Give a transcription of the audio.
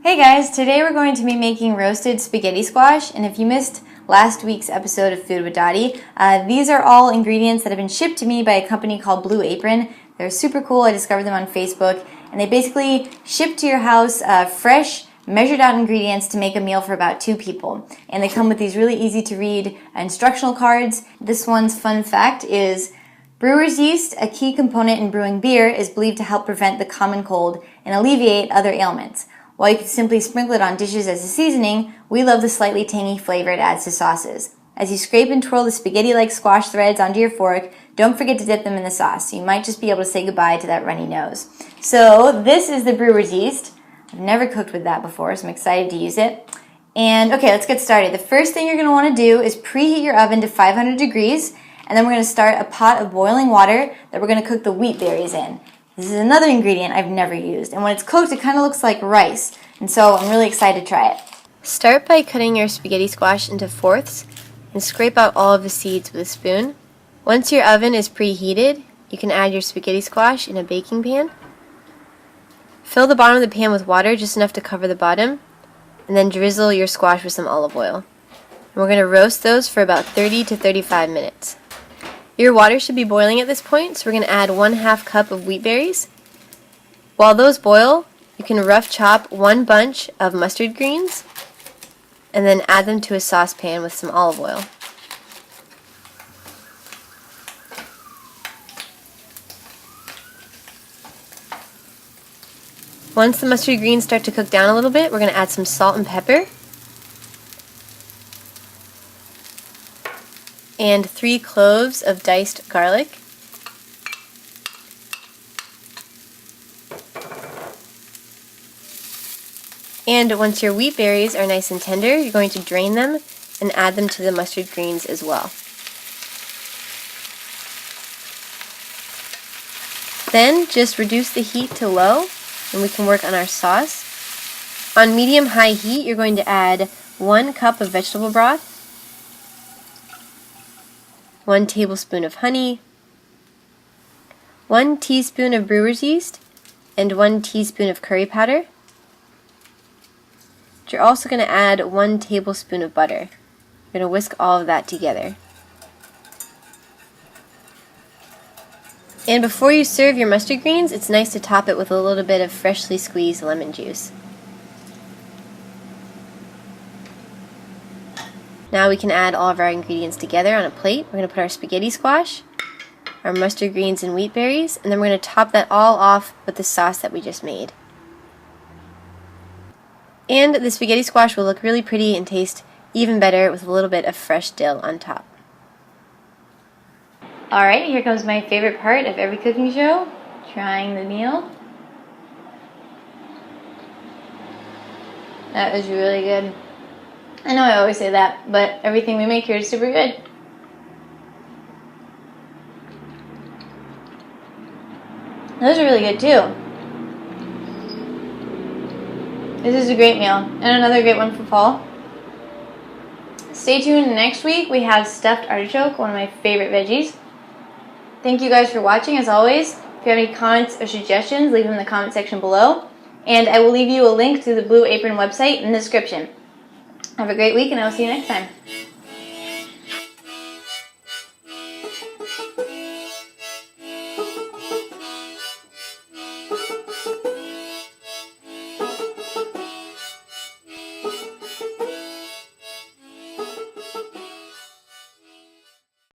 Hey guys, today we're going to be making roasted spaghetti squash, and if you missed last week's episode of Food with Dottie, these are all ingredients that have been shipped to me by a company called Blue Apron. They're super cool. I discovered them on Facebook, and they basically ship to your house fresh, measured out ingredients to make a meal for about 2 people. And they come with these really easy to read instructional cards. This one's fun fact is brewer's yeast, a key component in brewing beer, is believed to help prevent the common cold and alleviate other ailments. While you can simply sprinkle it on dishes as a seasoning, we love the slightly tangy flavor it adds to sauces. As you scrape and twirl the spaghetti-like squash threads onto your fork, don't forget to dip them in the sauce. You might just be able to say goodbye to that runny nose. So this is the brewer's yeast. I've never cooked with that before, so I'm excited to use it. And okay, let's get started. The first thing you're going to want to do is preheat your oven to 500 degrees, and then we're going to start a pot of boiling water that we're going to cook the wheat berries in. This is another ingredient I've never used, and when it's cooked, it kind of looks like rice, and so I'm really excited to try it. Start by cutting your spaghetti squash into fourths and scrape out all of the seeds with a spoon. Once your oven is preheated, you can add your spaghetti squash in a baking pan. Fill the bottom of the pan with water, just enough to cover the bottom, and then drizzle your squash with some olive oil. And we're going to roast those for about 30 to 35 minutes. Your water should be boiling at this point, so we're going to add 1/2 cup of wheat berries. While those boil, you can rough chop 1 bunch of mustard greens and then add them to a saucepan with some olive oil. Once the mustard greens start to cook down a little bit, we're going to add some salt and pepper and 3 cloves of diced garlic. And once your wheat berries are nice and tender, you're going to drain them and add them to the mustard greens as well. Then just reduce the heat to low and we can work on our sauce. On medium-high heat, you're going to add 1 cup of vegetable broth, 1 tablespoon of honey, 1 teaspoon of brewer's yeast, and 1 teaspoon of curry powder. You're also going to add 1 tablespoon of butter. You're going to whisk all of that together. And before you serve your mustard greens, it's nice to top it with a little bit of freshly squeezed lemon juice. Now we can add all of our ingredients together on a plate. We're going to put our spaghetti squash, our mustard greens and wheat berries, and then we're going to top that all off with the sauce that we just made. And the spaghetti squash will look really pretty and taste even better with a little bit of fresh dill on top. Alright, here comes my favorite part of every cooking show, trying the meal. That was really good. I know I always say that, but everything we make here is super good. Those are really good too. This is a great meal, and another great one for fall. Stay tuned. Next week we have stuffed artichoke, one of my favorite veggies. Thank you guys for watching, as always. If you have any comments or suggestions, leave them in the comment section below. And I will leave you a link to the Blue Apron website in the description. Have a great week, and I will see you next time.